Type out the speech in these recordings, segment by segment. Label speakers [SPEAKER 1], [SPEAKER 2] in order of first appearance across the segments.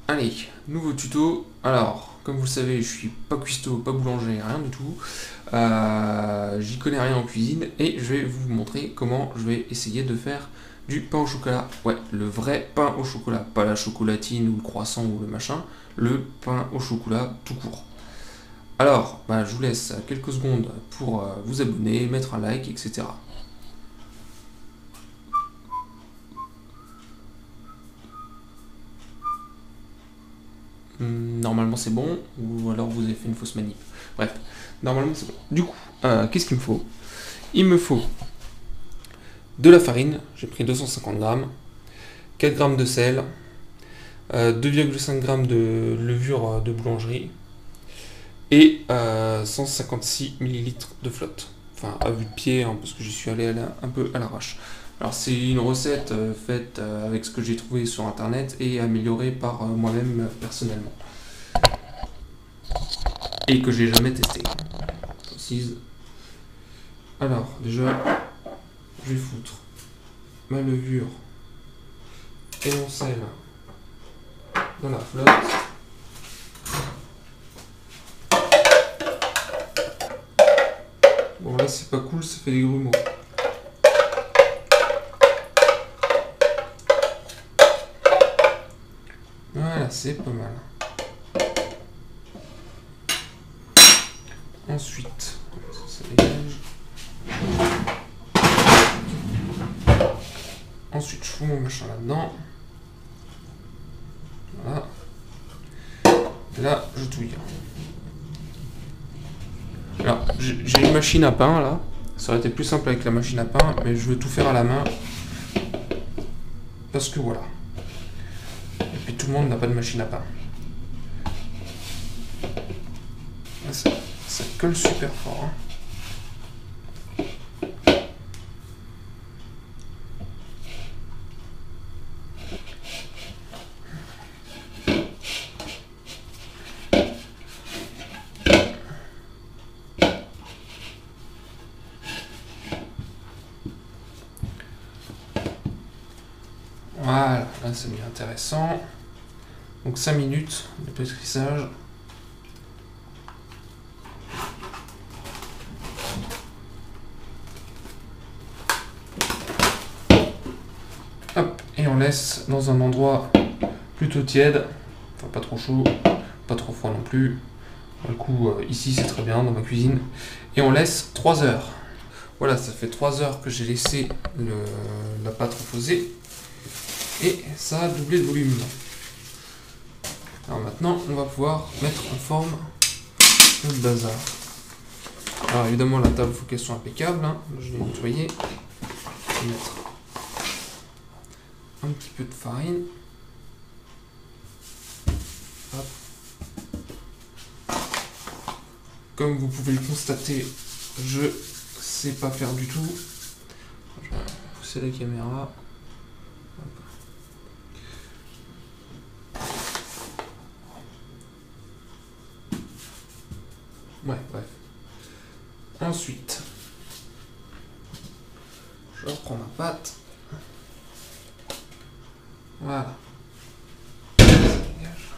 [SPEAKER 1] Allez, nouveau tuto. Alors, comme vous le savez, je suis pas cuistot, pas boulanger, rien du tout. J'y connais rien en cuisine et je vais vous montrer comment je vais essayer de faire du pain au chocolat. Ouais, le vrai pain au chocolat, pas la chocolatine ou le croissant ou le machin, le pain au chocolat tout court. Alors, je vous laisse quelques secondes pour vous abonner, mettre un like, etc. Normalement c'est bon, ou alors vous avez fait une fausse manip. Bref, normalement c'est bon. Du coup, qu'est-ce qu'il me faut? Il me faut de la farine, j'ai pris 250 grammes, 4 grammes de sel, 2,5 grammes de levure de boulangerie et 156 millilitres de flotte. Enfin, à vue de pied, hein, parce que j'y suis allé un peu à l'arrache. Alors c'est une recette faite avec ce que j'ai trouvé sur internet et améliorée par moi-même personnellement. Et que j'ai jamais testé. Précise. Alors, déjà, je vais foutre ma levure et mon sel dans la flotte. Bon, là, c'est pas cool, ça fait des grumeaux. Voilà, c'est pas mal. Ensuite, ça dégage. Ensuite, je fous mon machin là-dedans. Voilà. Et là, je touille. Alors, j'ai une machine à pain là. Ça aurait été plus simple avec la machine à pain, mais je veux tout faire à la main. Parce que voilà. Et puis tout le monde n'a pas de machine à pain. Là, ça colle super fort. Hein. Voilà, là c'est bien intéressant. Donc 5 minutes de pétrissage. Hop, et on laisse dans un endroit plutôt tiède, enfin pas trop chaud, pas trop froid non plus. Du coup, ici c'est très bien dans ma cuisine. Et on laisse 3 heures. Voilà, ça fait 3 heures que j'ai laissé la pâte reposer. Et ça a doublé de volume. Alors maintenant, on va pouvoir mettre en forme le bazar. Alors évidemment, la table, il faut qu'elle soit impeccable. Hein. Je vais nettoyer. Je vais mettre un petit peu de farine. Hop. Comme vous pouvez le constater, je sais pas faire du tout. Je vais pousser la caméra. Ouais, bref. Ensuite, je reprends ma pâte. Voilà. Ça dégage.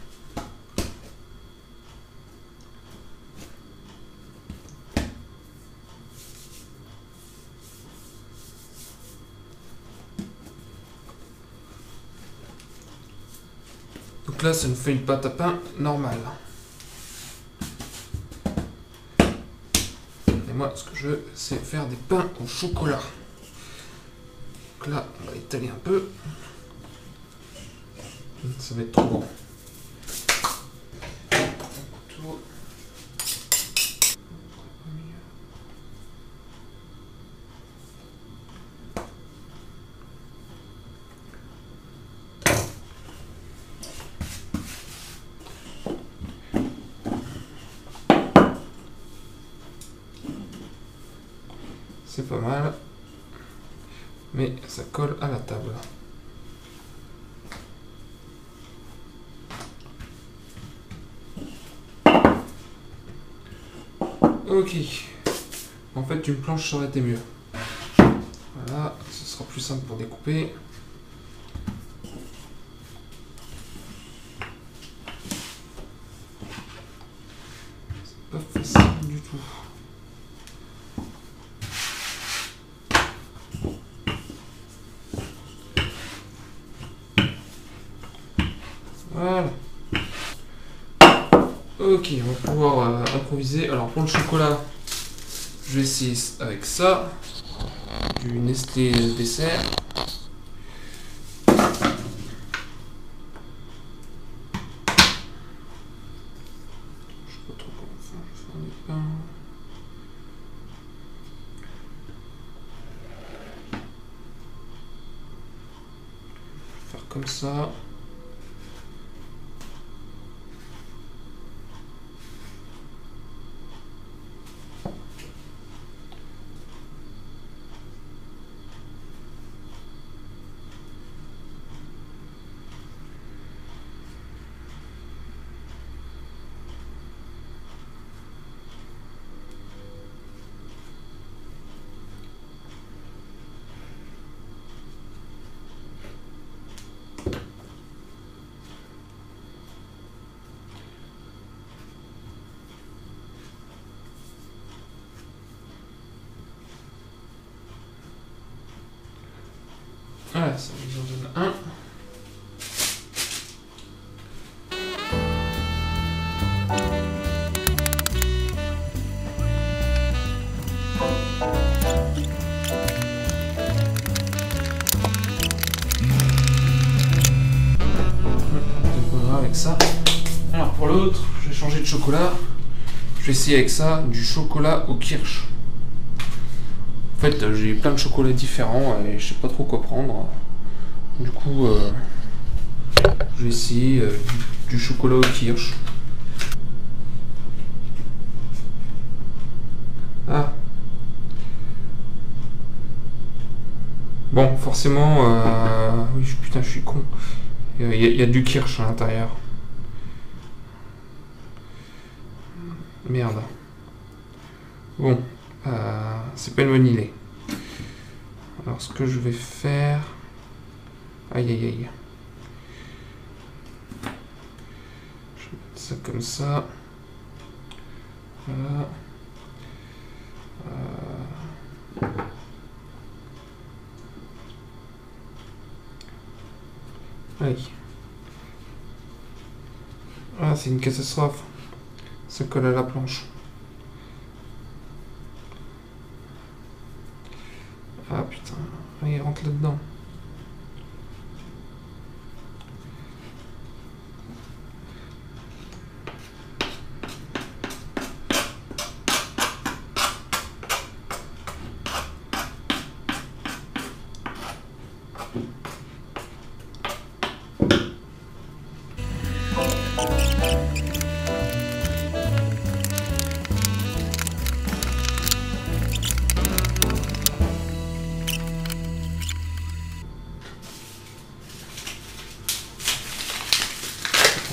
[SPEAKER 1] Donc là, ça nous fait une pâte à pain normale. Et moi, ce que je veux, c'est faire des pains au chocolat. Donc là, on va étaler un peu. Ça va être trop grand. C'est pas mal, mais ça colle à la table. Ok. En fait, une planche, ça aurait été mieux. Voilà, ce sera plus simple pour découper. tout. Voilà. Ok, on va pouvoir improviser. Alors pour le chocolat, je vais essayer avec ça. Du Nestlé dessert. Faire comme ça. Voilà, ça nous en donne un. Avec ça. Alors pour l'autre, je vais changer de chocolat. Je vais essayer avec ça du chocolat au kirsch. En fait, j'ai plein de chocolats différents et je sais pas trop quoi prendre. Du coup, je vais essayer du chocolat au kirsch. Ah. Bon, forcément, oui, putain, je suis con. Il y a du kirsch à l'intérieur. Merde. Bon, c'est pas une bonne idée. Alors, ce que je vais faire... Aïe, aïe, aïe. Je vais mettre ça comme ça. Voilà. Aïe. Ah, c'est une catastrophe. Ça colle à la planche. Ah putain, il rentre là-dedans.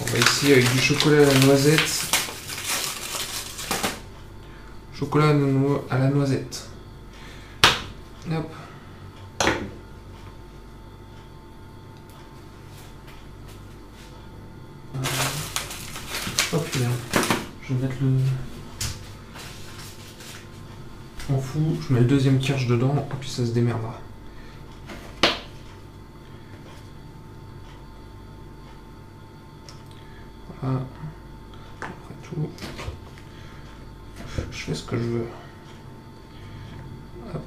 [SPEAKER 1] On va essayer avec du chocolat à la noisette. Chocolat à la noisette. Hop. Oh putain. Je vais mettre le... Je m'en fous. Je mets le deuxième kirsch dedans et puis ça se démerdera. Voilà. Après tout, je fais ce que je veux. Hop.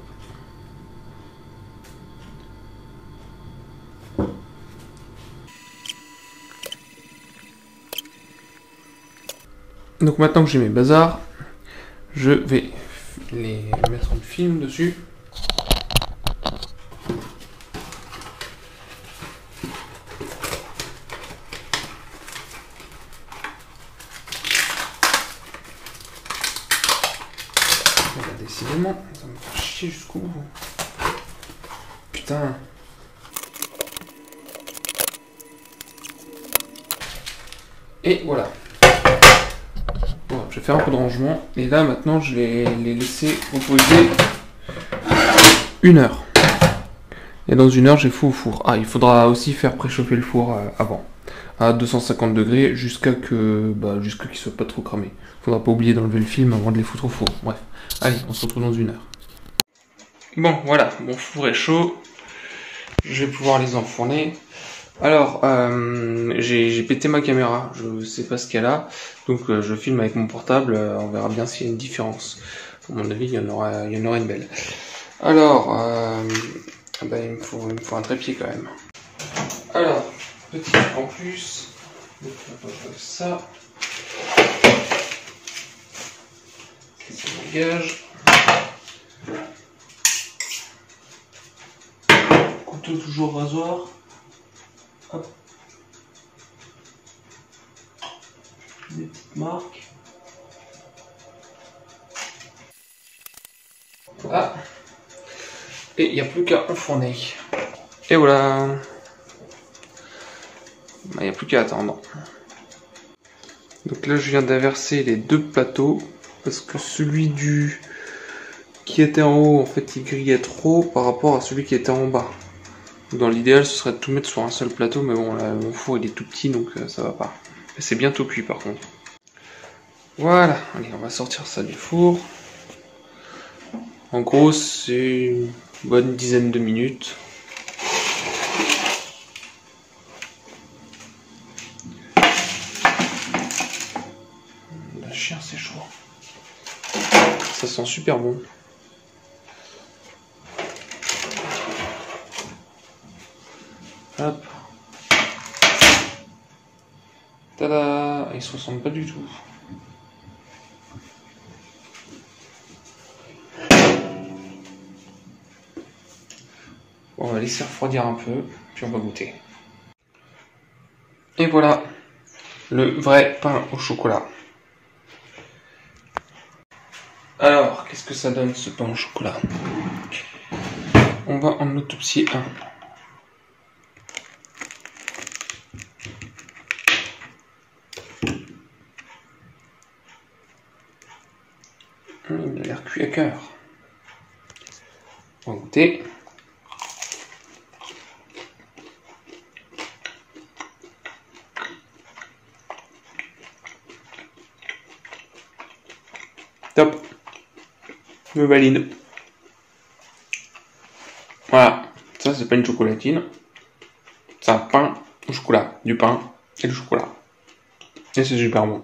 [SPEAKER 1] Donc maintenant que j'ai mes bazars, je vais les mettre en film dessus. Décidément, ça me fait chier jusqu'au bout. Putain. Et voilà. Bon, je vais faire un peu de rangement. Et là, maintenant, je vais les laisser reposer 1 heure. Et dans 1 heure, j'ai fou au four. Ah, il faudra aussi faire préchauffer le four avant à 250 degrés jusqu'à jusqu'à qu'il soit pas trop cramé. Faudra pas oublier d'enlever le film avant de les foutre au four. Bref, allez, on se retrouve dans 1 heure. Bon, voilà, mon four est chaud. Je vais pouvoir les enfourner. Alors, j'ai pété ma caméra, je sais pas ce qu'elle a, donc je filme avec mon portable, on verra bien s'il y a une différence. À mon avis, il y en aura une belle. Alors, il me faut un trépied quand même. Alors, petit en plus, donc on va faire ça. Ça m'engage. Couteau toujours rasoir. Hop. Des petites marques. Ah. Et il n'y a plus qu'à enfourner. Et voilà. Il n'y a plus qu'à attendre. Donc là je viens d'inverser les 2 plateaux. Parce que celui qui était en haut, en fait il grillait trop par rapport à celui qui était en bas. Dans l'idéal ce serait de tout mettre sur un seul plateau, mais bon là mon four il est tout petit donc ça va pas. C'est bientôt cuit par contre. Voilà, allez on va sortir ça du four. En gros c'est une bonne dizaine de minutes. La chien c'est chaud. Ça sent super bon. Hop. Tada! Ils se ressemblent pas du tout. Bon, on va laisser refroidir un peu, puis on va goûter. Et voilà, le vrai pain au chocolat. Alors, qu'est-ce que ça donne ce pain au chocolat? On va en autopsier un. Il a l'air cuit à cœur. On va goûter. Top. Je valide. Voilà. Ça, c'est pas une chocolatine. C'est un pain au chocolat. Du pain et du chocolat. Et c'est super bon.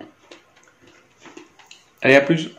[SPEAKER 1] Allez, à plus.